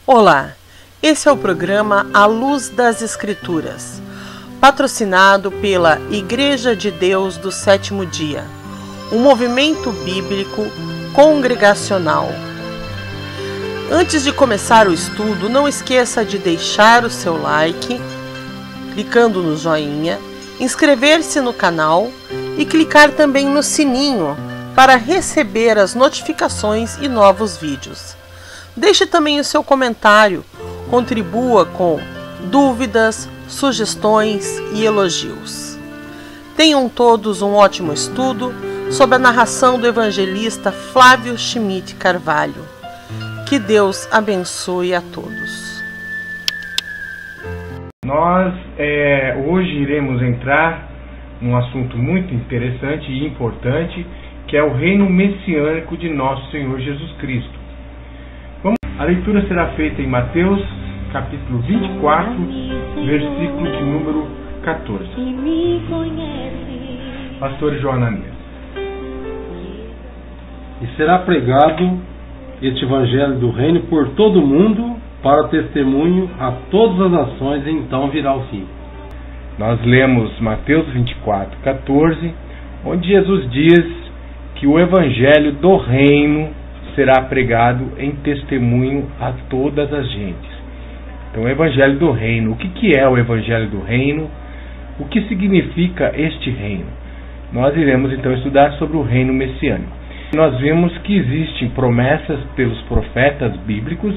Olá, esse é o programa A Luz das Escrituras, patrocinado pela Igreja de Deus do Sétimo Dia, um movimento bíblico congregacional. Antes de começar o estudo, não esqueça de deixar o seu like, clicando no joinha, inscrever-se no canal e clicar também no sininho para receber as notificações e novos vídeos. Deixe também o seu comentário, contribua com dúvidas, sugestões e elogios. Tenham todos um ótimo estudo sob a narração do evangelista Flávio Schmidt Carvalho. Que Deus abençoe a todos. Nós hoje iremos entrar num assunto muito interessante e importante, que é o reino messiânico de nosso Senhor Jesus Cristo. A leitura será feita em Mateus, capítulo 24, versículo de número 14. Pastor Joananias. E será pregado este evangelho do reino por todo o mundo, para testemunho a todas as nações, e então virá o fim. Nós lemos Mateus 24, 14, onde Jesus diz que o evangelho do reino será pregado em testemunho a todas as gentes. Então, o evangelho do reino. O que é o evangelho do reino? O que significa este reino? Nós iremos então estudar sobre o reino messiânico. Nós vimos que existem promessas pelos profetas bíblicos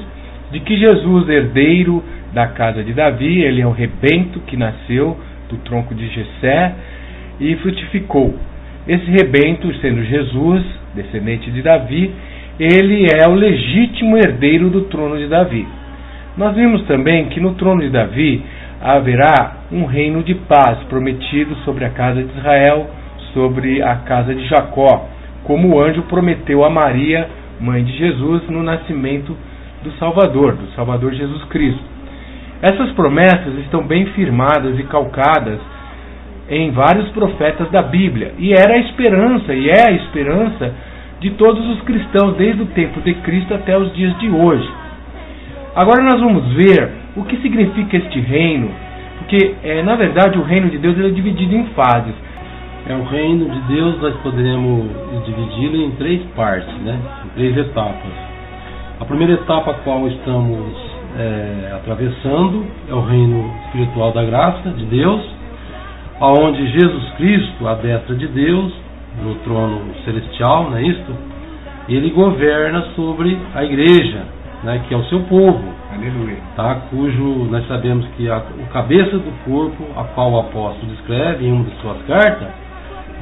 de que Jesus, herdeiro da casa de Davi, ele é o rebento que nasceu do tronco de Jessé e frutificou. Esse rebento, sendo Jesus, descendente de Davi, ele é o legítimo herdeiro do trono de Davi. Nós vimos também que no trono de Davi haverá um reino de paz prometido sobre a casa de Israel, sobre a casa de Jacó, como o anjo prometeu a Maria, mãe de Jesus, no nascimento do Salvador Jesus Cristo. Essas promessas estão bem firmadas e calcadas em vários profetas da Bíblia, e era a esperança, e é a esperança de todos os cristãos, desde o tempo de Cristo até os dias de hoje. Agora nós vamos ver o que significa este reino, porque na verdade o reino de Deus ele é dividido em fases. O reino de Deus nós poderemos dividi-lo em três partes, em três etapas. A primeira etapa a qual estamos atravessando é o reino espiritual da graça de Deus, onde Jesus Cristo, à destra de Deus, no trono celestial, não é isto? Ele governa sobre a igreja, que é o seu povo. Aleluia. Cujo nós sabemos que o cabeça do corpo, a qual o apóstolo descreve em uma de suas cartas,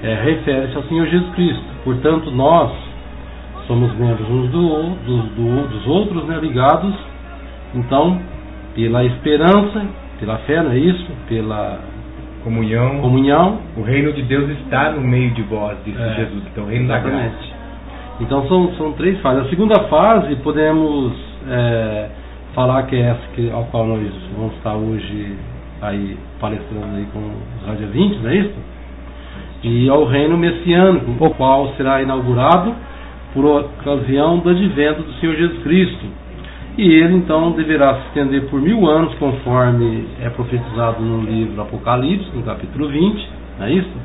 refere-se ao Senhor Jesus Cristo. Portanto, nós somos membros uns dos outros, ligados, então, pela esperança, pela fé, não é isso? Pela comunhão. O reino de Deus está no meio de vós, disse Jesus. Então, o reino da graça. Então, são três fases. A segunda fase, podemos falar que é essa ao qual nós vamos estar hoje aí palestrando aí com os radiavintes, não é isso? E é o reino messiânico, o qual será inaugurado por ocasião do advento do Senhor Jesus Cristo. E ele então deverá se estender por 1000 anos, conforme é profetizado no livro Apocalipse, no capítulo 20, não é isso?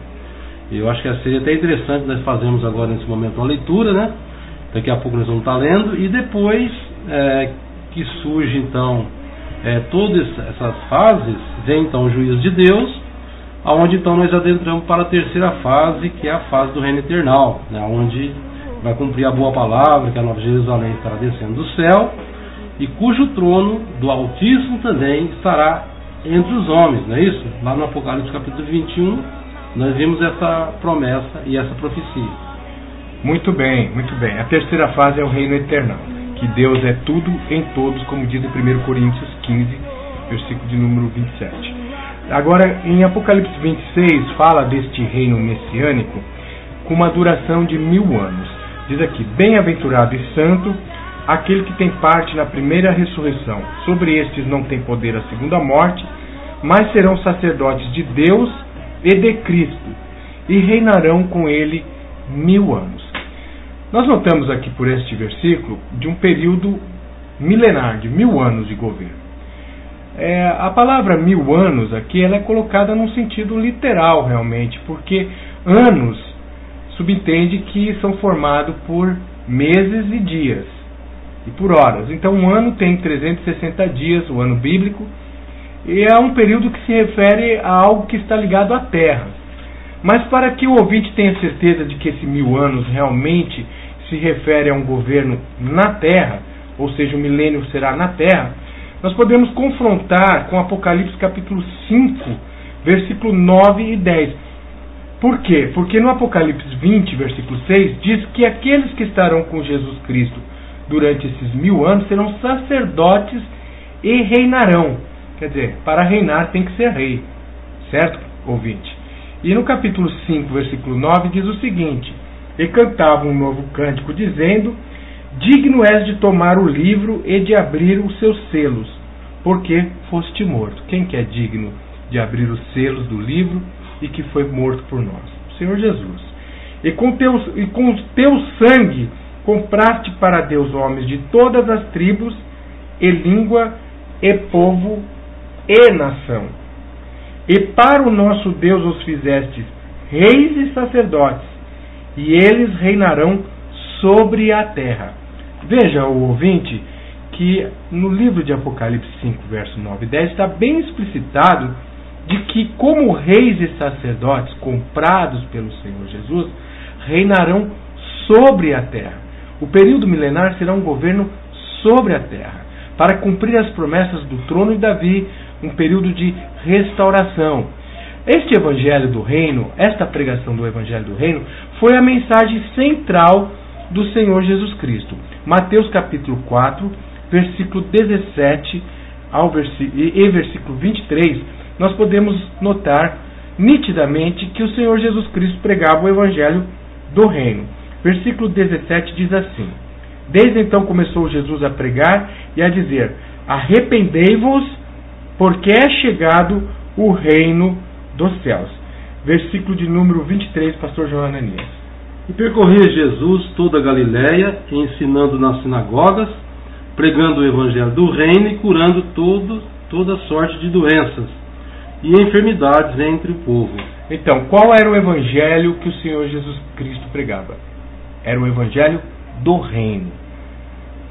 Eu acho que seria até interessante nós fazermos agora nesse momento uma leitura, Daqui a pouco nós vamos estar lendo, e depois que surge então todas essas fases, vem então o juízo de Deus, aonde então nós adentramos para a terceira fase, que é a fase do reino eternal, onde vai cumprir a boa palavra, que a Nova Jerusalém estará descendo do céu, e cujo trono do Altíssimo também estará entre os homens, não é isso? Lá no Apocalipse capítulo 21, nós vimos essa promessa e essa profecia. Muito bem, muito bem. A terceira fase é o reino eternal, que Deus é tudo em todos, como diz em 1 Coríntios 15, versículo de número 27. Agora, em Apocalipse 26, fala deste reino messiânico com uma duração de 1000 anos. Diz aqui: bem-aventurado e santo aquele que tem parte na primeira ressurreição. Sobre estes não tem poder a segunda morte, mas serão sacerdotes de Deus e de Cristo, e reinarão com ele 1000 anos. Nós notamos aqui por este versículo de um período milenar, de 1000 anos de governo. A palavra 1000 anos aqui ela é colocada num sentido literal realmente, porque anos subentende que são formados por meses e dias, e por horas. Então um ano tem 360 dias, o ano bíblico, e é um período que se refere a algo que está ligado à Terra. Mas para que o ouvinte tenha certeza de que esse 1000 anos realmente se refere a um governo na Terra, ou seja, o milênio será na Terra, nós podemos confrontar com Apocalipse capítulo 5, versículo 9 e 10. Por quê? Porque no Apocalipse 20, versículo 6, diz que aqueles que estarão com Jesus Cristo durante esses 1000 anos serão sacerdotes e reinarão. Quer dizer, para reinar tem que ser rei. Certo, ouvinte? E no capítulo 5, versículo 9, diz o seguinte: E cantavam um novo cântico, dizendo: Digno és de tomar o livro e de abrir os seus selos, porque foste morto. Quem que é digno de abrir os selos do livro e que foi morto por nós? O Senhor Jesus. E com teu sangue compraste para Deus homens de todas as tribos, e língua, e povo, e nação. E para o nosso Deus os fizestes reis e sacerdotes, e eles reinarão sobre a terra. Veja, o ouvinte, que no livro de Apocalipse 5, verso 9 e 10, está bem explicitado de que, como reis e sacerdotes comprados pelo Senhor Jesus, reinarão sobre a terra. O período milenar será um governo sobre a terra, para cumprir as promessas do trono de Davi, um período de restauração. Este evangelho do reino, esta pregação do evangelho do reino, foi a mensagem central do Senhor Jesus Cristo. Mateus capítulo 4, versículo 17 e versículo 23, nós podemos notar nitidamente que o Senhor Jesus Cristo pregava o evangelho do reino. Versículo 17 diz assim: Desde então começou Jesus a pregar e a dizer: Arrependei-vos, porque é chegado o reino dos céus. Versículo de número 23, pastor João Ananias. E percorria Jesus toda a Galiléia, ensinando nas sinagogas, pregando o evangelho do reino e curando toda sorte de doenças e enfermidades entre o povo. Então, qual era o evangelho que o Senhor Jesus Cristo pregava? Era o evangelho do reino.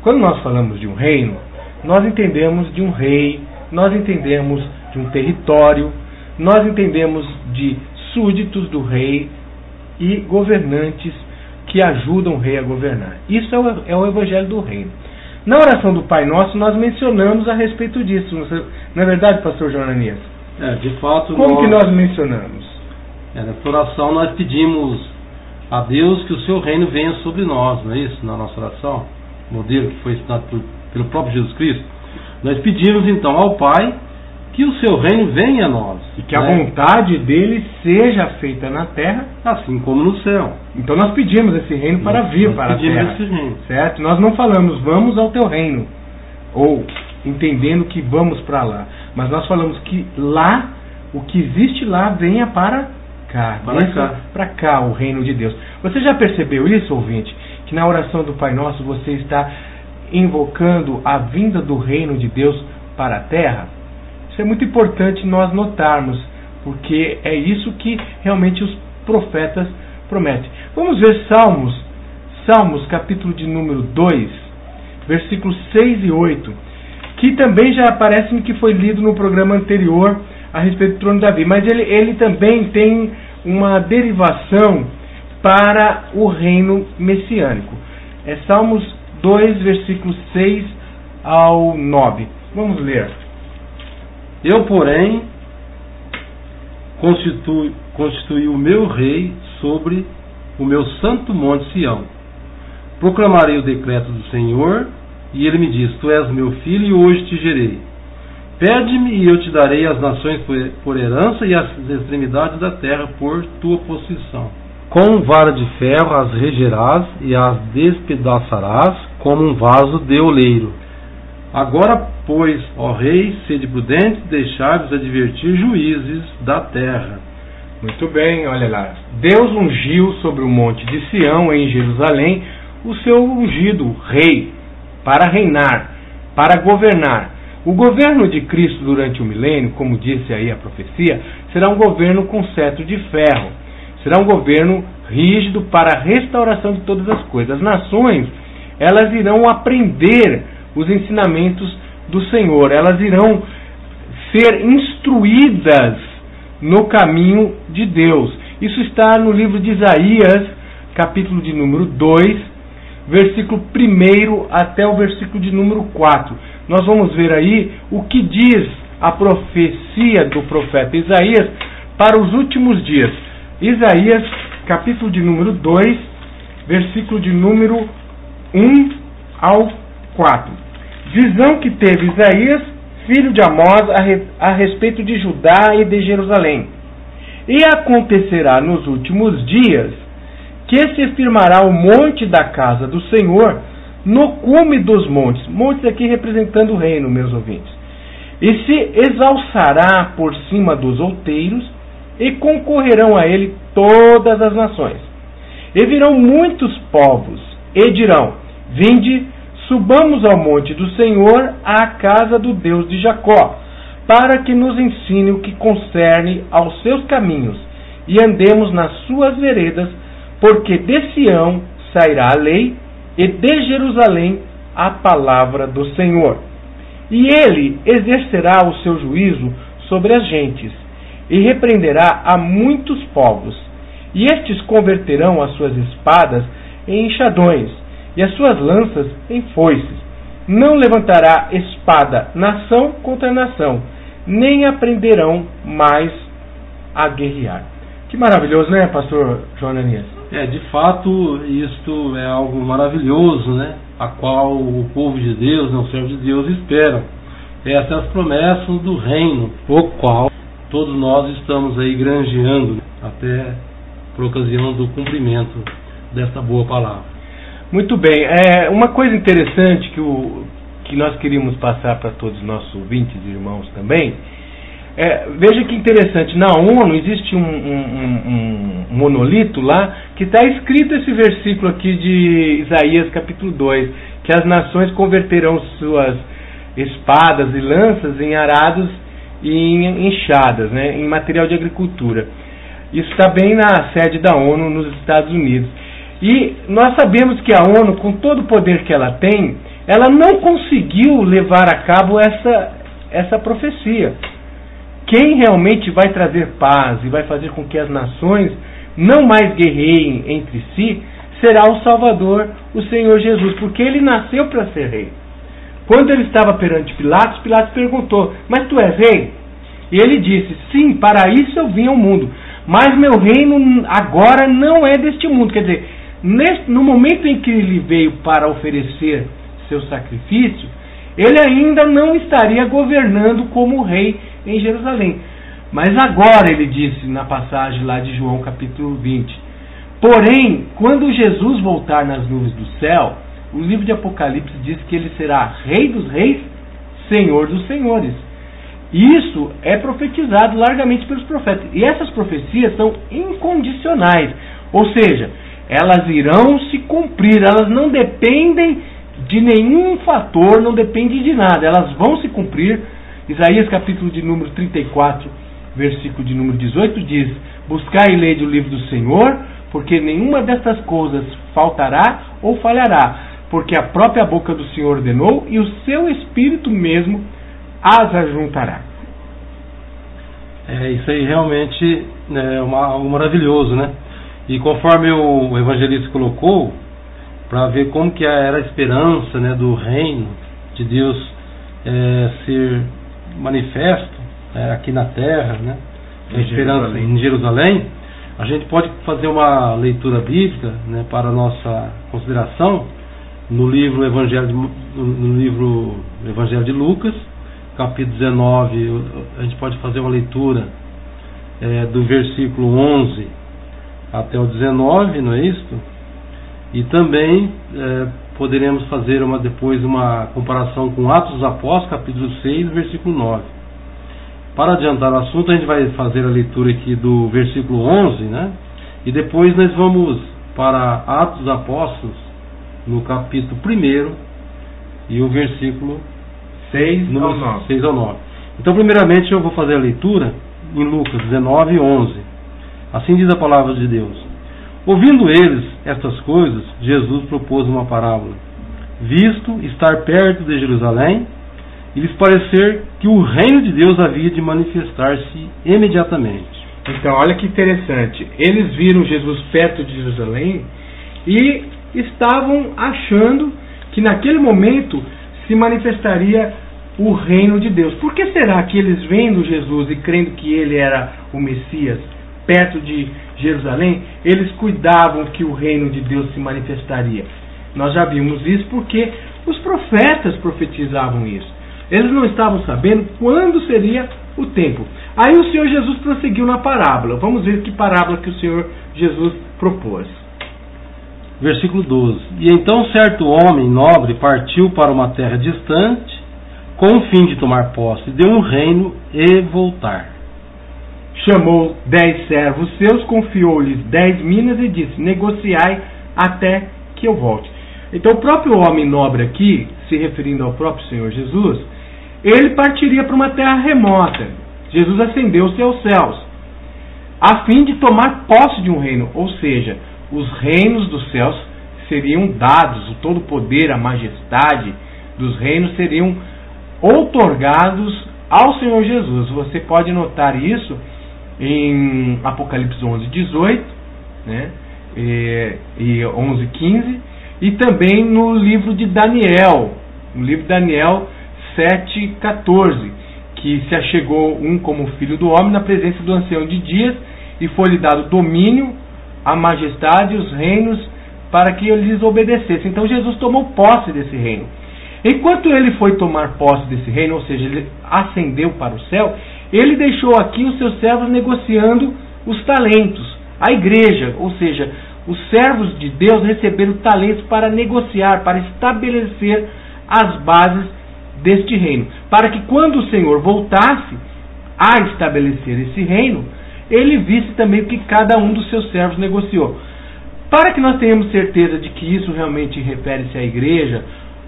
Quando nós falamos de um reino, nós entendemos de um rei, nós entendemos de um território, nós entendemos de súditos do rei e governantes que ajudam o rei a governar. Isso é o evangelho do reino. Na oração do Pai Nosso, nós mencionamos a respeito disso. Não é verdade, pastor João Ananias? De fato. Como que nós mencionamos? Nessa oração nós pedimos a Deus que o seu reino venha sobre nós, não é isso? Na nossa oração, modelo que foi ensinado pelo próprio Jesus Cristo. Nós pedimos então ao Pai que o seu reino venha a nós. E que a vontade dele seja feita na terra, assim como no céu. Então nós pedimos esse reino para vir para a terra. Esse reino. Certo? Nós não falamos, vamos ao teu reino, ou entendendo que vamos para lá. Mas nós falamos que lá, o que existe lá, venha para cá. Para cá, o reino de Deus. Você já percebeu isso, ouvinte? Que na oração do Pai Nosso você está invocando a vinda do reino de Deus para a terra? Isso é muito importante nós notarmos, porque é isso que realmente os profetas prometem. Vamos ver Salmos capítulo de número 2, versículos 6 e 8, que também já parece-me que foi lido no programa anterior a respeito do trono de Davi, mas ele também tem uma derivação para o reino messiânico. É Salmos 2, versículos 6 ao 9. Vamos ler. Eu, porém, constituí o meu rei sobre o meu santo monte Sião. Proclamarei o decreto do Senhor, e ele me diz: Tu és meu filho, e hoje te gerei. Pede-me, e eu te darei as nações por herança, e as extremidades da terra por tua possessão. Com vara de ferro as regerás, e as despedaçarás como um vaso de oleiro. Agora, pois, ó rei, sede prudente, deixai-vos advertir juízes da terra. Muito bem, olha lá. Deus ungiu sobre o monte de Sião, em Jerusalém, o seu ungido rei, para reinar. para governar. O governo de Cristo durante o milênio, como disse aí a profecia, será um governo com cetro de ferro. Será um governo rígido para a restauração de todas as coisas. As nações, elas irão aprender os ensinamentos do Senhor. Elas irão ser instruídas no caminho de Deus. Isso está no livro de Isaías, capítulo de número 2, versículo 1 até o versículo de número 4. Nós vamos ver aí o que diz a profecia do profeta Isaías para os últimos dias. Isaías, capítulo de número 2, versículo de número 1 ao 4. Visão que teve Isaías, filho de Amós, a respeito de Judá e de Jerusalém. E acontecerá nos últimos dias que se firmará o monte da casa do Senhor no cume dos montes. Montes aqui representando o reino, meus ouvintes. E se exalçará por cima dos outeiros, e concorrerão a ele todas as nações. E virão muitos povos, e dirão: vinde, subamos ao monte do Senhor, à casa do Deus de Jacó, para que nos ensine o que concerne aos seus caminhos, e andemos nas suas veredas, porque de Sião sairá a lei, e de Jerusalém a palavra do Senhor. E ele exercerá o seu juízo sobre as gentes, e repreenderá a muitos povos, e estes converterão as suas espadas em enxadões, e as suas lanças em foices. Não levantará espada nação contra nação, nem aprenderão mais a guerrear. Que maravilhoso, né, pastor João Ananias? De fato, isto é algo maravilhoso, né? A qual o povo de Deus, o servo de Deus, espera. Essas são as promessas do reino, o qual todos nós estamos aí granjeando, até por ocasião do cumprimento desta boa palavra. Muito bem. Uma coisa interessante que nós queríamos passar para todos os nossos ouvintes e irmãos também, veja que interessante, na ONU existe um monolito lá, que está escrito esse versículo aqui de Isaías capítulo 2, que as nações converterão suas espadas e lanças em arados e em enxadas, né, em material de agricultura. Isso está bem na sede da ONU nos Estados Unidos. E nós sabemos que a ONU, com todo o poder que ela tem, ela não conseguiu levar a cabo essa profecia. Quem realmente vai trazer paz e vai fazer com que as nações não mais guerreiem entre si, será o Salvador, o Senhor Jesus, porque ele nasceu para ser rei. Quando ele estava perante Pilatos, Pilatos perguntou: mas tu és rei? E ele disse: sim, para isso eu vim ao mundo, mas meu reino agora não é deste mundo. Quer dizer, no momento em que ele veio para oferecer seu sacrifício, ele ainda não estaria governando como rei em Jerusalém. Mas agora, ele disse na passagem lá de João capítulo 20, porém, quando Jesus voltar nas nuvens do céu, o livro de Apocalipse diz que ele será rei dos reis, senhor dos senhores. Isso é profetizado largamente pelos profetas. E essas profecias são incondicionais. Ou seja, elas irão se cumprir. Elas não dependem de nenhum fator, não dependem de nada. Elas vão se cumprir. Isaías capítulo de número 34, versículo de número 18 diz: buscai e lede o livro do Senhor, porque nenhuma destas coisas faltará ou falhará, porque a própria boca do Senhor ordenou, e o seu Espírito mesmo as ajuntará. Isso aí realmente é algo maravilhoso, né? E conforme o evangelista colocou, para ver como que era a esperança, né, do reino de Deus ser manifesto aqui na terra, né? A esperança em Jerusalém, a gente pode fazer uma leitura bíblica, né, para a nossa consideração no livro Evangelho de Lucas, capítulo 19. A gente pode fazer uma leitura do versículo 11 até o 19, não é isso? E também poderemos fazer depois uma comparação com Atos dos Apóstolos, capítulo 6, versículo 9. Para adiantar o assunto, a gente vai fazer a leitura aqui do versículo 11, né? E depois nós vamos para Atos dos Apóstolos, no capítulo 1 e o versículo 6 ao 9. 6 ao 9. Então, primeiramente, eu vou fazer a leitura em Lucas 19, 11. Assim diz a palavra de Deus. Ouvindo eles estas coisas, Jesus propôs uma parábola. Visto estar perto de Jerusalém, e lhes parecer que o reino de Deus havia de manifestar-se imediatamente. Então, olha que interessante. Eles viram Jesus perto de Jerusalém e estavam achando que naquele momento se manifestaria o reino de Deus. Por que será que eles vendo Jesus e crendo que ele era o Messias perto de Jerusalém, eles cuidavam que o reino de Deus se manifestaria? Nós já vimos isso porque os profetas profetizavam isso. Eles não estavam sabendo quando seria o tempo. Aí o Senhor Jesus prosseguiu na parábola. Vamos ver que parábola que o Senhor Jesus propôs. Versículo 12. E então certo homem nobre partiu para uma terra distante, com o fim de tomar posse de um reino e voltar. Chamou 10 servos seus, confiou-lhes 10 minas e disse: negociai até que eu volte. Então o próprio homem nobre aqui, se referindo ao próprio Senhor Jesus, ele partiria para uma terra remota. Jesus ascendeu-se aos céus, a fim de tomar posse de um reino, ou seja, os reinos dos céus seriam dados, todo o poder, a majestade dos reinos seriam outorgados ao Senhor Jesus. Você pode notar isso em Apocalipse 11, 18, né? e 11, 15, e também no livro de Daniel, 7, 14, que se achegou um como filho do homem na presença do ancião de dias, e foi-lhe dado domínio, a majestade e os reinos para que ele lhes obedecesse. Então Jesus tomou posse desse reino. Enquanto ele foi tomar posse desse reino, ou seja, ele ascendeu para o céu, ele deixou aqui os seus servos negociando os talentos. A igreja, ou seja, os servos de Deus receberam talentos para negociar, para estabelecer as bases deste reino, para que quando o Senhor voltasse a estabelecer esse reino, ele visse também o que cada um dos seus servos negociou. Para que nós tenhamos certeza de que isso realmente refere-se à igreja,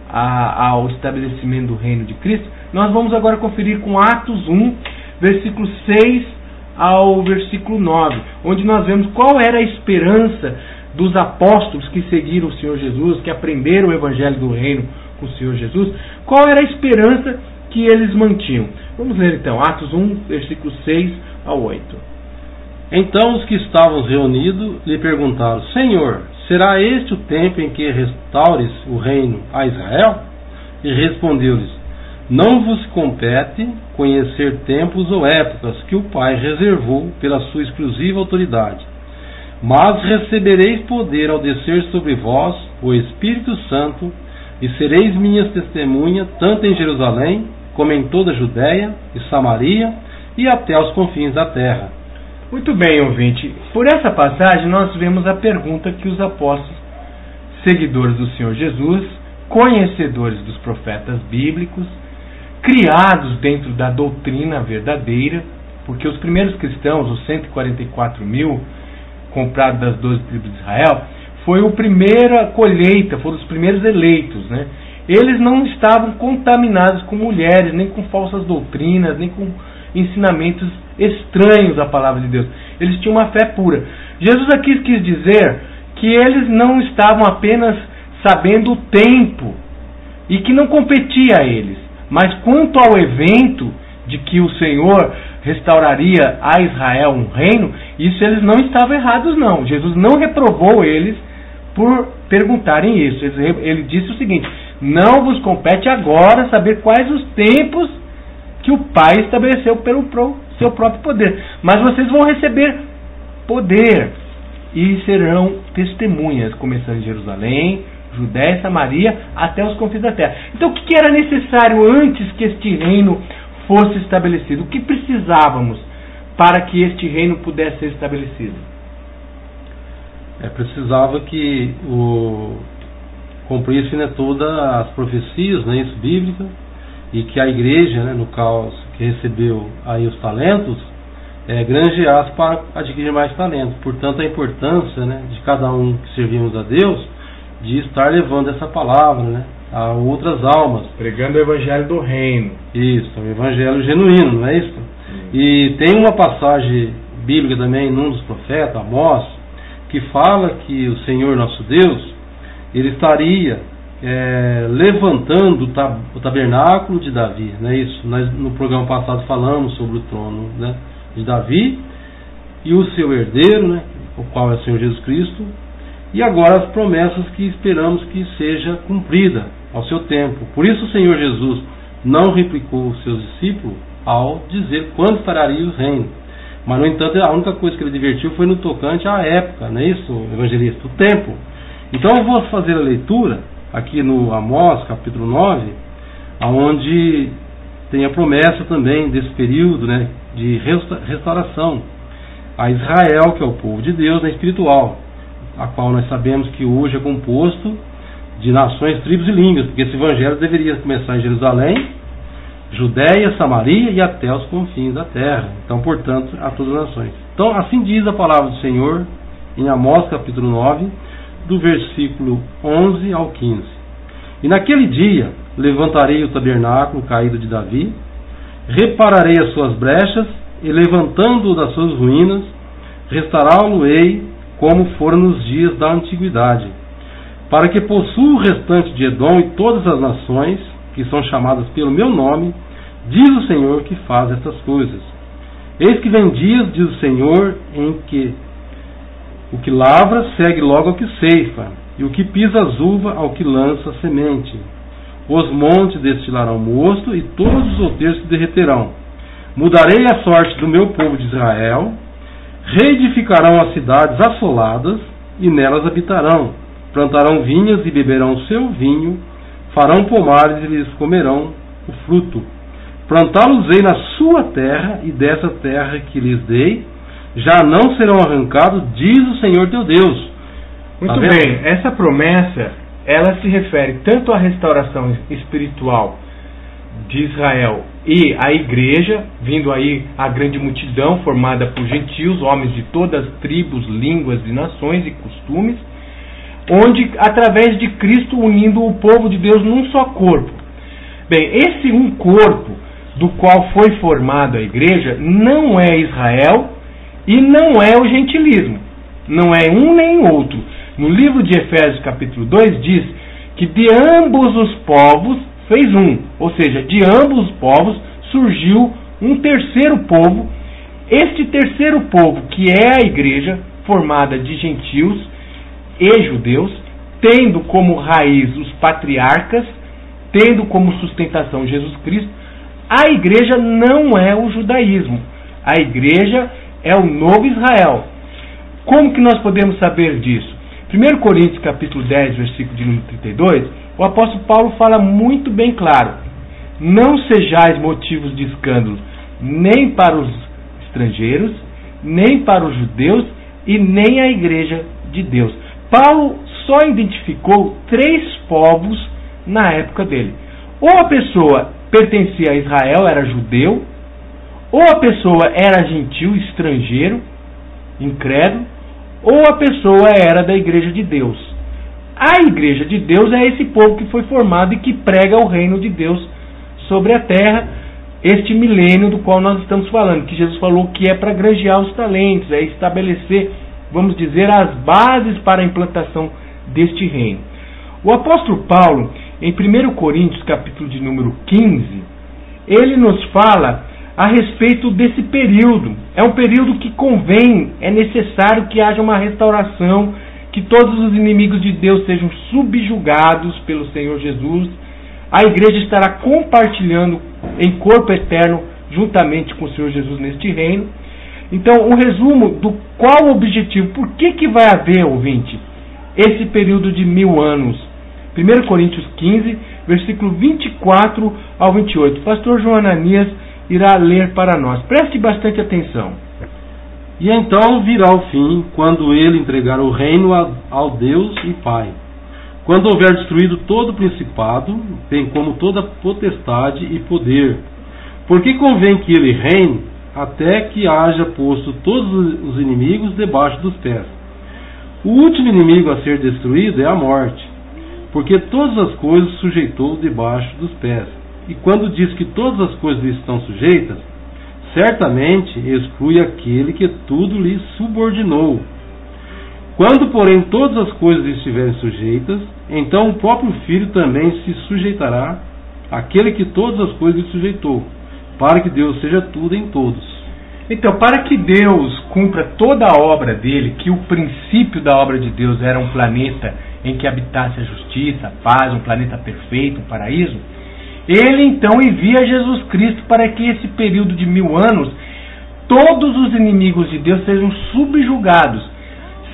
ao estabelecimento do reino de Cristo, nós vamos agora conferir com Atos 1, versículo 6 ao versículo 9, onde nós vemos qual era a esperança dos apóstolos que seguiram o Senhor Jesus, que aprenderam o evangelho do reino com o Senhor Jesus, qual era a esperança que eles mantinham. Vamos ler então, Atos 1, versículo 6 ao 8. Então os que estavam reunidos lhe perguntaram: Senhor, será este o tempo em que restaures o reino a Israel? E respondeu-lhes: Não vos compete conhecer tempos ou épocas que o Pai reservou pela sua exclusiva autoridade, mas recebereis poder ao descer sobre vós o Espírito Santo, e sereis minhas testemunhas tanto em Jerusalém como em toda a Judéia e Samaria e até aos confins da terra. Muito bem, ouvinte. Por essa passagem nós vemos a pergunta que os apóstolos, seguidores do Senhor Jesus, conhecedores dos profetas bíblicos, criados dentro da doutrina verdadeira, porque os primeiros cristãos, os 144 mil, comprados das 12 tribos de Israel, foi a primeira colheita, foram os primeiros eleitos, né? Eles não estavam contaminados com mulheres, nem com falsas doutrinas, nem com ensinamentos estranhos à palavra de Deus. Eles tinham uma fé pura. Jesus aqui quis dizer que eles não estavam apenas sabendo o tempo e que não competia a eles, mas quanto ao evento de que o Senhor restauraria a Israel um reino, isso eles não estavam errados não. Jesus não reprovou eles por perguntarem isso. Ele disse o seguinte: não vos compete agora saber quais os tempos que o Pai estabeleceu pelo seu próprio poder, mas vocês vão receber poder e serão testemunhas, começando em Jerusalém, Judéia e Samaria, até os confins da terra. Então o que era necessário antes que este reino fosse estabelecido? O que precisávamos para que este reino pudesse ser estabelecido? Precisava que cumprisse, né, todas as profecias, né, isso bíblicas, e que a igreja, né, no caso, que recebeu aí os talentos, granjeasse para adquirir mais talentos. Portanto, a importância, né, de cada um que servimos a Deus, de estar levando essa palavra, né, a outras almas. Pregando o evangelho do reino. Isso, o evangelho genuíno, não é isso? E tem uma passagem bíblica também, num dos profetas, Amós, que fala que o Senhor nosso Deus, ele estaria levantando o tabernáculo de Davi, não é isso? Nós no programa passado falamos sobre o trono, né, de Davi e o seu herdeiro, né, o qual é o Senhor Jesus Cristo, e agora as promessas que esperamos que seja cumprida ao seu tempo. Por isso o Senhor Jesus não replicou os seus discípulos ao dizer quando estaria o reino. Mas, no entanto, a única coisa que ele divertiu foi no tocante à época, não é isso, evangelista? O tempo. Então eu vou fazer a leitura aqui no Amós, capítulo 9, onde tem a promessa também desse período, né, de restauração a Israel, que é o povo de Deus, né, espiritual, a qual nós sabemos que hoje é composto de nações, tribos e línguas, porque esse evangelho deveria começar em Jerusalém, Judéia, Samaria e até os confins da terra. Então, portanto, a todas as nações. Então, assim diz a palavra do Senhor em Amós capítulo 9, do versículo 11 ao 15. E naquele dia levantarei o tabernáculo caído de Davi, repararei as suas brechas, e levantando-o das suas ruínas, restaurá-lo-ei como foram nos dias da antiguidade, para que possua o restante de Edom e todas as nações que são chamadas pelo meu nome, diz o Senhor que faz estas coisas. Eis que vem dias, diz o Senhor, em que o que lavra segue logo ao que ceifa, e o que pisa as uvas ao que lança a semente. Os montes destilarão mosto, e todos os outeiros se derreterão. Mudarei a sorte do meu povo de Israel, reedificarão as cidades assoladas, e nelas habitarão. Plantarão vinhas e beberão seu vinho, farão pomares e lhes comerão o fruto. Plantá-los-ei na sua terra, e dessa terra que lhes dei, já não serão arrancados, diz o Senhor teu Deus. Muito bem, essa promessa, ela se refere tanto à restauração espiritual de Israel e à igreja, vindo aí a grande multidão formada por gentios, homens de todas as tribos, línguas e nações e costumes, onde, através de Cristo, unindo o povo de Deus num só corpo. Bem, esse um corpo do qual foi formada a igreja não é Israel e não é o gentilismo. Não é um nem outro. No livro de Efésios capítulo 2 diz que de ambos os povos fez um. Ou seja, de ambos os povos surgiu um terceiro povo. Este terceiro povo, que é a igreja, formada de gentios e judeus, tendo como raiz os patriarcas, tendo como sustentação Jesus Cristo. A igreja não é o judaísmo. A igreja é o novo Israel. Como que nós podemos saber disso? 1 Coríntios capítulo 10, versículo de número 32, o apóstolo Paulo fala muito bem claro: não sejais motivos de escândalo, nem para os estrangeiros, nem para os judeus, e nem a igreja de Deus. Paulo só identificou 3 povos na época dele. Ou a pessoa pertencia a Israel, era judeu, ou a pessoa era gentil, estrangeiro, incrédulo, ou a pessoa era da igreja de Deus. A igreja de Deus é esse povo que foi formado e que prega o reino de Deus sobre a terra, este milênio do qual nós estamos falando, que Jesus falou que é para granjear os talentos, é estabelecer, vamos dizer, as bases para a implantação deste reino. O apóstolo Paulo, em 1 Coríntios, capítulo de número 15, ele nos fala a respeito desse período. É um período que convém, é necessário que haja uma restauração, que todos os inimigos de Deus sejam subjugados pelo Senhor Jesus. A igreja estará compartilhando em corpo eterno juntamente com o Senhor Jesus neste reino. Então, um resumo do qual o objetivo, por que vai haver, ouvinte, esse período de 1000 anos. 1 Coríntios 15, versículo 24 ao 28. Pastor João Ananias irá ler para nós. Preste bastante atenção. E então virá o fim, quando ele entregar o reino ao Deus e Pai. Quando houver destruído todo o principado, bem como toda potestade e poder. Porque convém que ele reine, até que haja posto todos os inimigos debaixo dos pés. O último inimigo a ser destruído é a morte. porque todas as coisas sujeitou debaixo dos pés. E quando diz que todas as coisas lhe estão sujeitas, certamente exclui aquele que tudo lhe subordinou. Quando, porém, todas as coisas lhe estiverem sujeitas, então o próprio Filho também se sujeitará àquele que todas as coisas lhe sujeitou, para que Deus seja tudo em todos. Então, para que Deus cumpra toda a obra dele, que o princípio da obra de Deus era um planeta em que habitasse a justiça, a paz, um planeta perfeito, um paraíso, ele então envia Jesus Cristo para que esse período de 1000 anos, todos os inimigos de Deus sejam subjugados,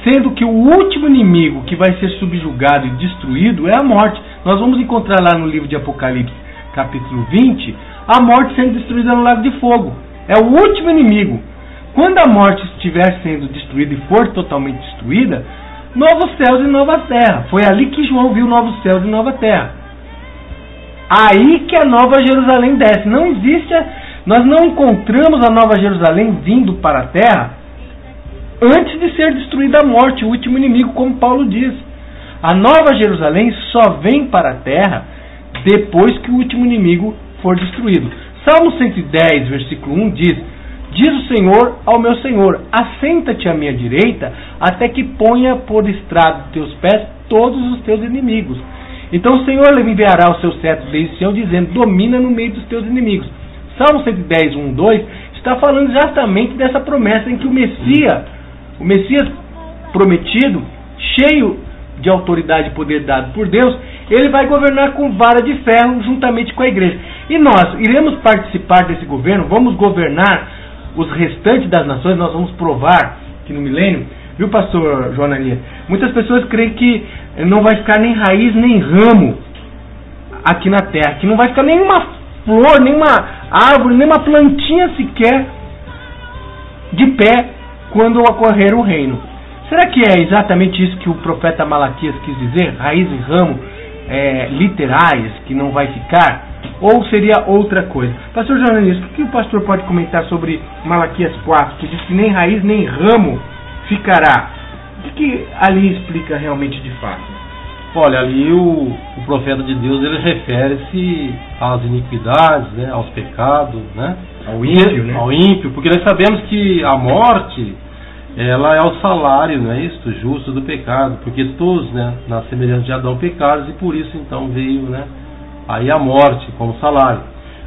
sendo que o último inimigo que vai ser subjugado e destruído é a morte. Nós vamos encontrar lá no livro de Apocalipse, capítulo 20, a morte sendo destruída no lago de fogo. É o último inimigo. Quando a morte estiver sendo destruída e for totalmente destruída, novos céus e nova terra. Foi ali que João viu novos céus e nova terra. Aí que a Nova Jerusalém desce. Não existe, nós não encontramos a Nova Jerusalém vindo para a terra antes de ser destruída a morte, o último inimigo, como Paulo diz. A Nova Jerusalém só vem para a terra depois que o último inimigo for destruído. Salmo 110, versículo 1 diz: diz o Senhor ao meu Senhor, assenta-te à minha direita, até que ponha por estrado de teus pés todos os teus inimigos. Então o Senhor lhe enviará o seu cetro desde Sião, dizendo: domina no meio dos teus inimigos. Salmo 110, 1, 2 está falando exatamente dessa promessa em que o Messias prometido, cheio de autoridade e poder dado por Deus, ele vai governar com vara de ferro juntamente com a igreja. E nós iremos participar desse governo, vamos governar os restantes das nações, nós vamos provar que no milênio, viu, pastor João Ananias? Muitas pessoas creem que não vai ficar nem raiz nem ramo aqui na terra, que não vai ficar nenhuma flor, nenhuma árvore, nenhuma plantinha sequer de pé quando ocorrer o reino. Será que é exatamente isso que o profeta Malaquias quis dizer? Raiz e ramo literais que não vai ficar? Ou seria outra coisa? Pastor João Ananias, o que o pastor pode comentar sobre Malaquias 4, que diz que nem raiz nem ramo ficará? O que ali explica realmente de fato? Olha, ali o profeta de Deus, ele refere-se às iniquidades, né, aos pecados, né, ao ímpio, porque nós sabemos que a morte, ela é o salário, não é isso, justo do pecado, porque todos, né, na semelhança de Adão pecaram, e por isso então veio, né, aí a morte como salário.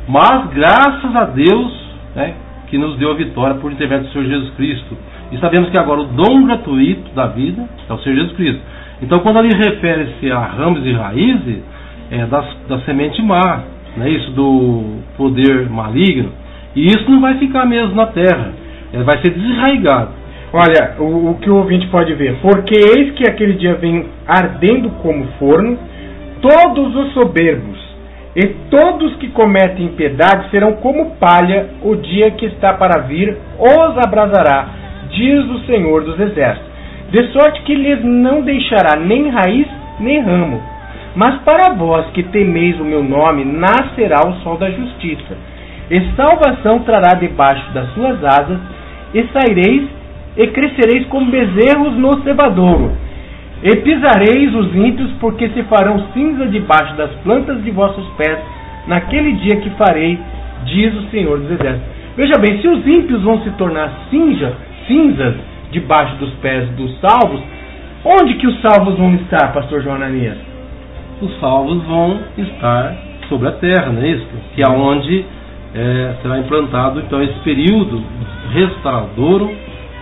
Mas graças a Deus, né, que nos deu a vitória por intermédio do Senhor Jesus Cristo. E sabemos que agora o dom gratuito da vida é o Senhor Jesus Cristo. Então quando ali refere-se a ramos e raízes, da semente má, não é isso, do poder maligno, e isso não vai ficar mesmo na terra, vai ser desarraigado. Olha, o que o ouvinte pode ver: porque eis que aquele dia vem ardendo como forno, todos os soberbos e todos que cometem impiedade serão como palha, o dia que está para vir os abrasará, diz o Senhor dos Exércitos. De sorte que lhes não deixará nem raiz nem ramo. Mas para vós que temeis o meu nome, nascerá o sol da justiça, e salvação trará debaixo das suas asas, e saireis e crescereis como bezerros no cevadouro, e pisareis os ímpios, porque se farão cinza debaixo das plantas de vossos pés, naquele dia que farei, diz o Senhor dos Exércitos. Veja bem, se os ímpios vão se tornar cinzas debaixo dos pés dos salvos, onde que os salvos vão estar, pastor João Ananias? Os salvos vão estar sobre a terra, não é isso? Que é onde será implantado então esse período restaurador,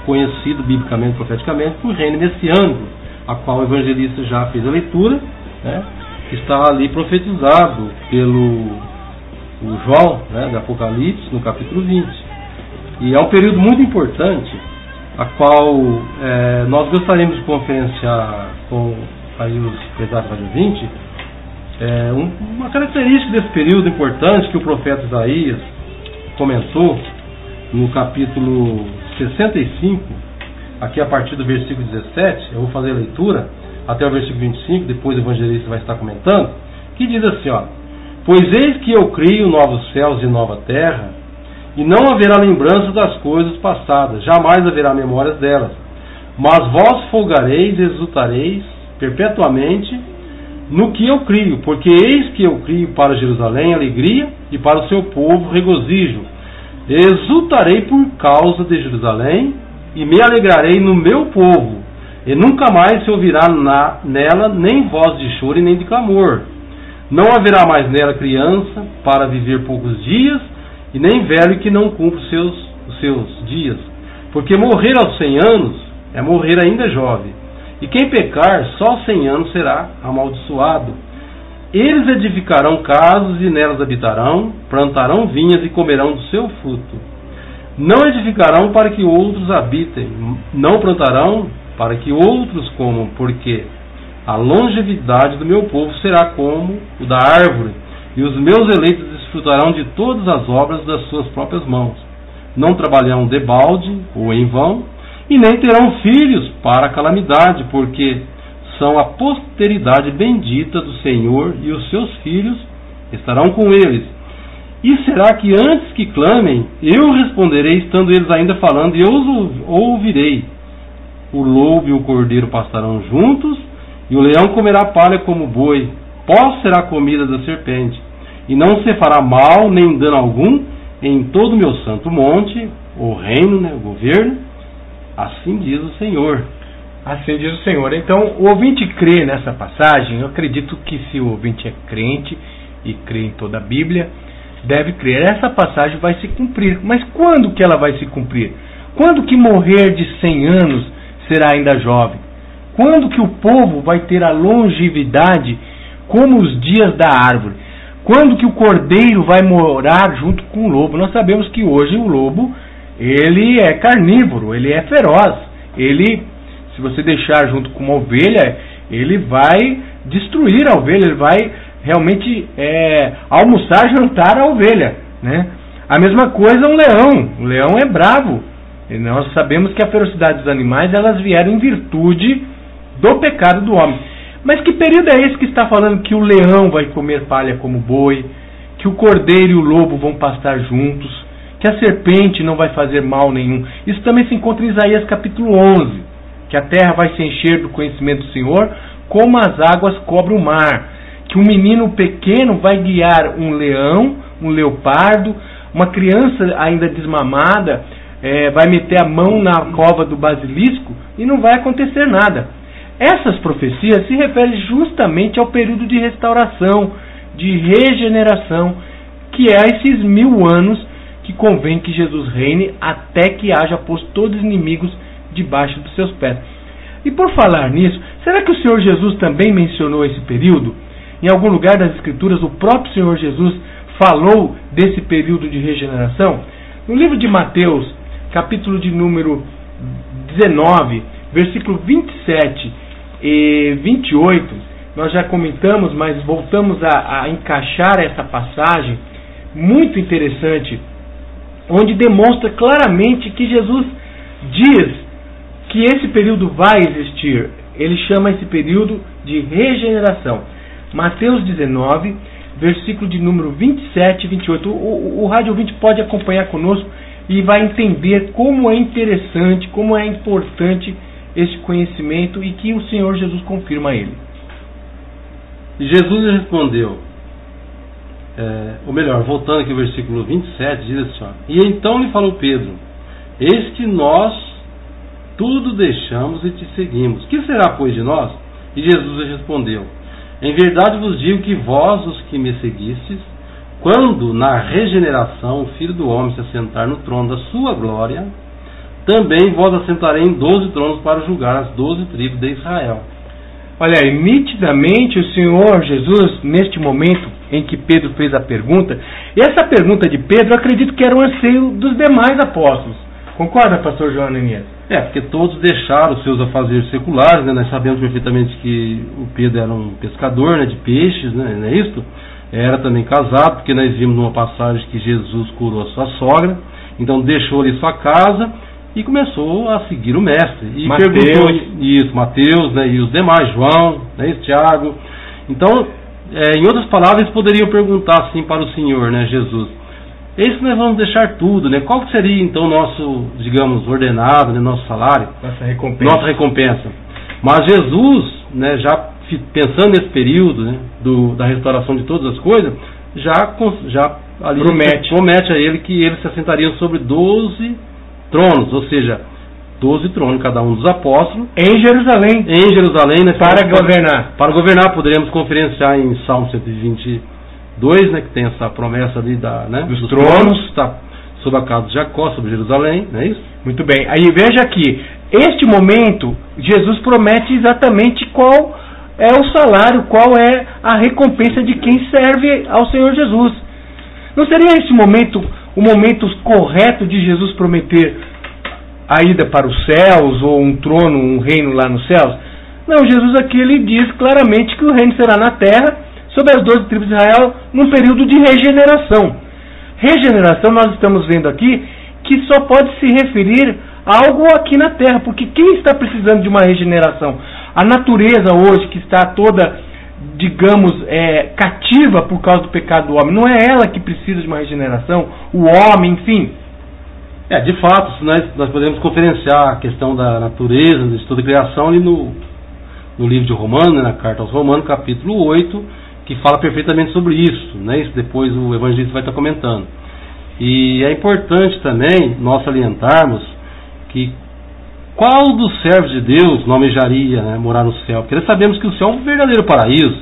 conhecido biblicamente, profeticamente, por reino messiânico, a qual o evangelista já fez a leitura, né? Está ali profetizado pelo João, né, do Apocalipse, no capítulo 20. E é um período muito importante, a qual nós gostaríamos de conferenciar com aí os prezados Rádio 20, uma característica desse período importante que o profeta Isaías comentou no capítulo 65, aqui a partir do versículo 17, eu vou fazer a leitura até o versículo 25, depois o evangelista vai estar comentando, que diz assim, ó: pois eis que eu crio novos céus e nova terra, e não haverá lembrança das coisas passadas, jamais haverá memórias delas. Mas vós folgareis e exultareis perpetuamente, no que eu crio, porque eis que eu crio para Jerusalém alegria e para o seu povo regozijo. Exultarei por causa de Jerusalém e me alegrarei no meu povo, e nunca mais se ouvirá nela nem voz de choro e nem de clamor. Não haverá mais nela criança para viver poucos dias, e nem velho que não cumpra os seus dias. Porque morrer aos 100 anos é morrer ainda jovem, e quem pecar só aos 100 anos será amaldiçoado. Eles edificarão casas e nelas habitarão, plantarão vinhas e comerão do seu fruto. Não edificarão para que outros habitem, não plantarão para que outros comam, porque a longevidade do meu povo será como o da árvore, e os meus eleitos desfrutarão de todas as obras das suas próprias mãos. Não trabalharão debalde ou em vão, e nem terão filhos para a calamidade, porque são a posteridade bendita do Senhor, e os seus filhos estarão com eles. E será que antes que clamem, eu responderei, estando eles ainda falando, e eu os ouvirei. O lobo e o cordeiro pastarão juntos, e o leão comerá palha como boi. Pó será a comida da serpente, e não se fará mal nem dano algum em todo o meu santo monte, o reino, o governo. Assim diz o Senhor. Assim diz o Senhor. Então, o ouvinte crê nessa passagem. Eu acredito que se o ouvinte é crente e crê em toda a Bíblia, deve crer. Essa passagem vai se cumprir. Mas quando que ela vai se cumprir? Quando que morrer de 100 anos será ainda jovem? Quando que o povo vai ter a longevidade como os dias da árvore? Quando que o cordeiro vai morar junto com o lobo? Nós sabemos que hoje o lobo, ele é carnívoro, ele é feroz. Ele, se você deixar junto com uma ovelha, ele vai destruir a ovelha, ele vai realmente almoçar, jantar a ovelha, né? A mesma coisa um leão. O leão é bravo. E nós sabemos que a ferocidade dos animais, elas vieram em virtude do pecado do homem. Mas que período é esse que está falando que o leão vai comer palha como boi, que o cordeiro e o lobo vão pastar juntos, que a serpente não vai fazer mal nenhum? Isso também se encontra em Isaías capítulo 11, que a terra vai se encher do conhecimento do Senhor, como as águas cobrem o mar, que um menino pequeno vai guiar um leão, um leopardo, uma criança ainda desmamada vai meter a mão na cova do basilisco e não vai acontecer nada. Essas profecias se referem justamente ao período de restauração, de regeneração, que é esses 1000 anos que convém que Jesus reine até que haja posto todos os inimigos debaixo dos seus pés. E por falar nisso, será que o Senhor Jesus também mencionou esse período? Em algum lugar das Escrituras, o próprio Senhor Jesus falou desse período de regeneração? No livro de Mateus, capítulo de número 19, versículo 27 e 28, nós já comentamos, mas voltamos a encaixar essa passagem muito interessante, onde demonstra claramente que Jesus diz que esse período vai existir. Ele chama esse período de regeneração. Mateus 19, versículo de número 27 e 28. O rádio ouvinte pode acompanhar conosco e vai entender como é interessante, como é importante esse conhecimento e que o Senhor Jesus confirma a ele. Jesus respondeu, ou melhor, voltando aqui ao versículo 27, diz assim, e então lhe falou Pedro, eis que nós tudo deixamos e te seguimos. Que será, pois, de nós? E Jesus lhe respondeu, em verdade vos digo que vós, os que me seguistes, quando na regeneração o Filho do Homem se assentar no trono da sua glória, também vós assentarei em 12 tronos para julgar as 12 tribos de Israel. Olha aí, nitidamente o Senhor Jesus, neste momento em que Pedro fez a pergunta, e essa pergunta de Pedro, eu acredito que era um anseio dos demais apóstolos. Concorda, pastor João Ananias? Porque todos deixaram os seus afazeres seculares, né? Nós sabemos perfeitamente que o Pedro era um pescador, né, de peixes, né, não é isso? Era também casado, porque nós vimos numa passagem que Jesus curou a sua sogra, então deixou ali sua casa e começou a seguir o mestre. E perguntou isso, Mateus, né, e os demais, João, né, Tiago. Então, em outras palavras, eles poderiam perguntar assim para o Senhor, né, Jesus, eis que nós vamos deixar tudo, né? Qual que seria então nosso, digamos, ordenado, né, nosso salário? Nossa recompensa. Mas Jesus, né, já pensando nesse período, né, da restauração de todas as coisas, já ali promete a ele que ele se assentaria sobre 12 tronos, ou seja, 12 tronos, cada um dos apóstolos. Em Jerusalém. Né, para governar. Para governar, poderíamos conferenciar em Salmo 122, né, que tem essa promessa ali dos tronos, está sob a casa de Jacó, sobre Jerusalém, não é isso? Muito bem. Aí veja aqui, este momento, Jesus promete exatamente qual é o salário, qual é a recompensa de quem serve ao Senhor Jesus. Não seria esse momento o momento correto de Jesus prometer a ida para os céus, ou um trono, um reino lá nos céus? Não, Jesus aqui ele diz claramente que o reino será na terra, sobre as 12 tribos de Israel, num período de regeneração. Regeneração, nós estamos vendo aqui, que só pode se referir a algo aqui na terra, porque quem está precisando de uma regeneração? A natureza hoje, que está toda, digamos, cativa por causa do pecado do homem, não é ela que precisa de uma regeneração? O homem, enfim. De fato, nós podemos conferenciar a questão da natureza, do estudo da criação, ali no livro de Romanos, né, na carta aos Romanos, capítulo 8, que fala perfeitamente sobre isso, né? Isso depois o evangelista vai estar comentando. E é importante também nós salientarmos que qual dos servos de Deus não almejaria, né, morar no céu? Porque nós sabemos que o céu é um verdadeiro paraíso.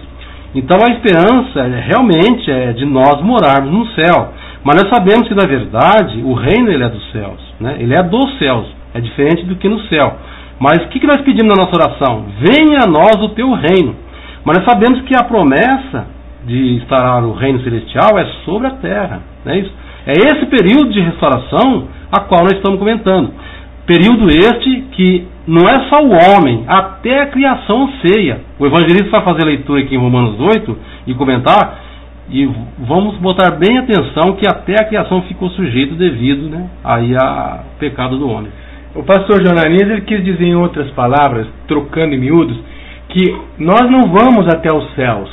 Então a esperança realmente é de nós morarmos no céu. Mas nós sabemos que na verdade o reino ele é dos céus, né? Ele é dos céus, é diferente do que no céu. Mas o que nós pedimos na nossa oração? Venha a nós o teu reino. Mas nós sabemos que a promessa de instaurar o reino celestial é sobre a terra, não é isso? É esse período de restauração a qual nós estamos comentando. Período este que não é só o homem, até a criação anseia. O evangelista vai fazer a leitura aqui em Romanos 8 e comentar, e vamos botar bem atenção que até a criação ficou sujeito devido, né, aí ao pecado do homem. O pastor Jonanias ele quis dizer em outras palavras, trocando em miúdos, que nós não vamos até os céus,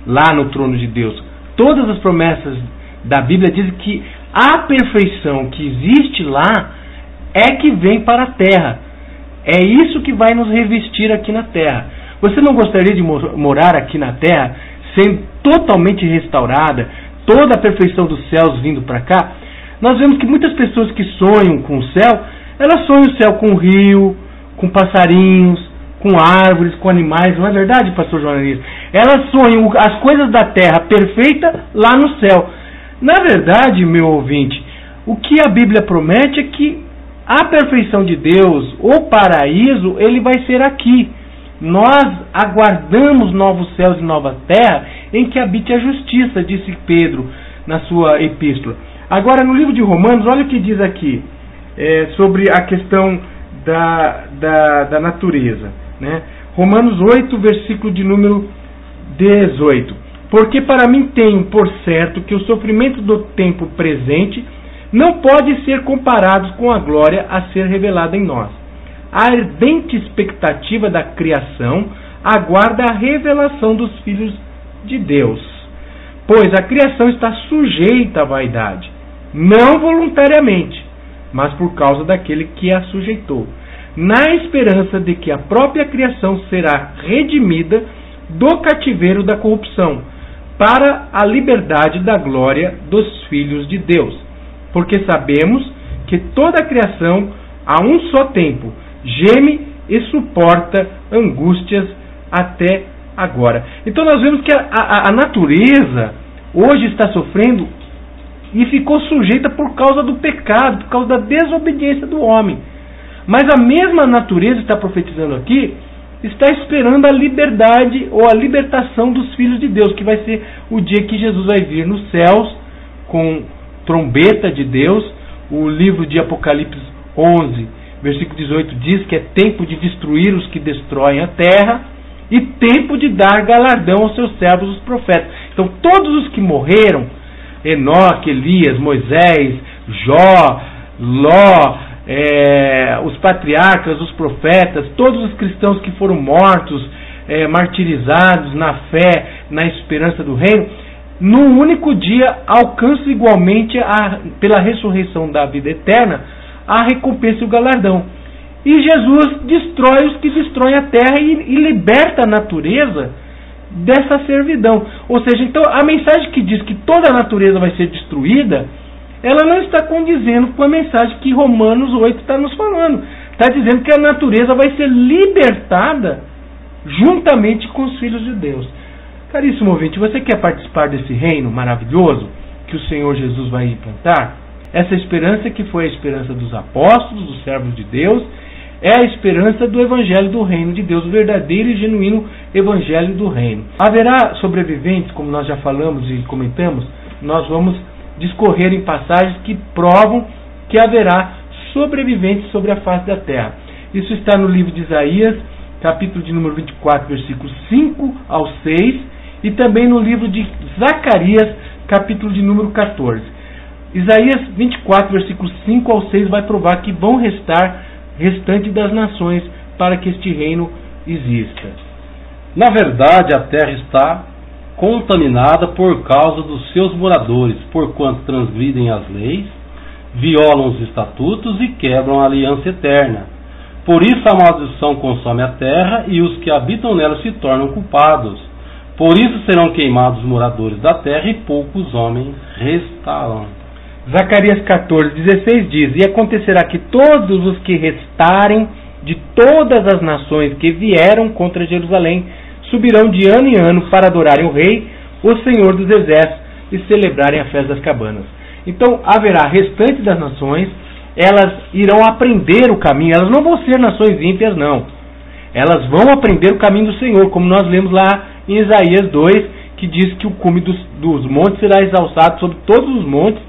lá no trono de Deus. Todas as promessas da Bíblia dizem que a perfeição que existe lá é que vem para a terra. É isso que vai nos revestir aqui na terra. Você não gostaria de morar aqui na terra, sendo totalmente restaurada, toda a perfeição dos céus vindo para cá? Nós vemos que muitas pessoas que sonham com o céu, elas sonham o céu com rio, com passarinhos, com árvores, com animais. Não é verdade, pastor Jonanias? Elas sonham as coisas da terra perfeita lá no céu. Na verdade, meu ouvinte, o que a Bíblia promete é que a perfeição de Deus, o paraíso, ele vai ser aqui. Nós aguardamos novos céus e nova terra em que habite a justiça, disse Pedro na sua epístola. Agora, no livro de Romanos, olha o que diz aqui sobre a questão da natureza, né? Romanos 8, versículo de número 18. Porque para mim tenho por certo que o sofrimento do tempo presente não pode ser comparado com a glória a ser revelada em nós. A ardente expectativa da criação aguarda a revelação dos filhos de Deus. Pois a criação está sujeita à vaidade, não voluntariamente, mas por causa daquele que a sujeitou, na esperança de que a própria criação será redimida do cativeiro da corrupção, para a liberdade da glória dos filhos de Deus. Porque sabemos que toda a criação, a um só tempo, geme e suporta angústias até agora. Então nós vemos que a natureza hoje está sofrendo e ficou sujeita por causa do pecado, por causa da desobediência do homem. Mas a mesma natureza, está profetizando aqui, está esperando a liberdade ou a libertação dos filhos de Deus, que vai ser o dia que Jesus vai vir nos céus com trombeta de Deus. O livro de Apocalipse 11, versículo 18 diz que é tempo de destruir os que destroem a terra e tempo de dar galardão aos seus servos, os profetas. Então todos os que morreram, Enoque, Elias, Moisés, Jó, Ló, os patriarcas, os profetas, todos os cristãos que foram mortos, martirizados na fé, na esperança do reino, num único dia alcançam igualmente, pela ressurreição da vida eterna, a recompensa e o galardão. E Jesus destrói os que destroem a terra e liberta a natureza dessa servidão. Ou seja, então a mensagem que diz que toda a natureza vai ser destruída, ela não está condizendo com a mensagem que Romanos 8 está nos falando. Está dizendo que a natureza vai ser libertada juntamente com os filhos de Deus. Caríssimo ouvinte, você quer participar desse reino maravilhoso que o Senhor Jesus vai implantar? Essa esperança que foi a esperança dos apóstolos, dos servos de Deus, é a esperança do Evangelho do Reino de Deus, o verdadeiro e genuíno Evangelho do Reino. Haverá sobreviventes, como nós já falamos e comentamos, nós vamos discorrer em passagens que provam que haverá sobreviventes sobre a face da terra. Isso está no livro de Isaías, capítulo de número 24, versículos 5 ao 6, e também no livro de Zacarias, capítulo de número 14. Isaías 24, versículos 5 ao 6 vai provar que vão restar restante das nações para que este reino exista. Na verdade, a terra está contaminada por causa dos seus moradores, porquanto transgridem as leis, violam os estatutos e quebram a aliança eterna. Por isso a maldição consome a terra e os que habitam nela se tornam culpados. Por isso serão queimados os moradores da terra e poucos homens restarão. Zacarias 14:16 diz: E acontecerá que todos os que restarem de todas as nações que vieram contra Jerusalém subirão de ano em ano para adorarem o Rei, o Senhor dos Exércitos, e celebrarem a festa das cabanas. Então haverá restante das nações, elas irão aprender o caminho, elas não vão ser nações ímpias, não. Elas vão aprender o caminho do Senhor, como nós lemos lá em Isaías 2, que diz que o cume dos montes será exalçado sobre todos os montes,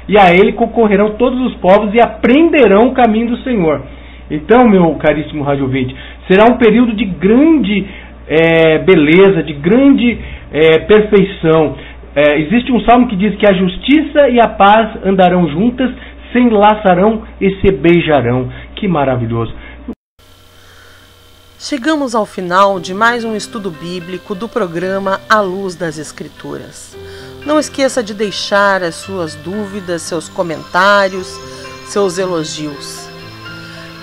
e a ele concorrerão todos os povos e aprenderão o caminho do Senhor. Então, meu caríssimo rádio ouvinte, será um período de grande beleza, de grande perfeição. Existe um salmo que diz que a justiça e a paz andarão juntas, se enlaçarão e se beijarão. Que maravilhoso! Chegamos ao final de mais um estudo bíblico do programa A Luz das Escrituras. Não esqueça de deixar as suas dúvidas, seus comentários, seus elogios.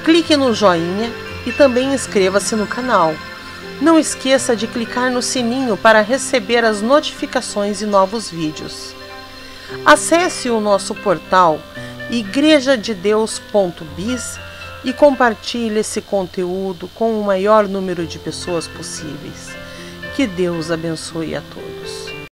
Clique no joinha e também inscreva-se no canal. Não esqueça de clicar no sininho para receber as notificações de novos vídeos. Acesse o nosso portal igrejadedeus.biz e compartilhe esse conteúdo com o maior número de pessoas possíveis. Que Deus abençoe a todos.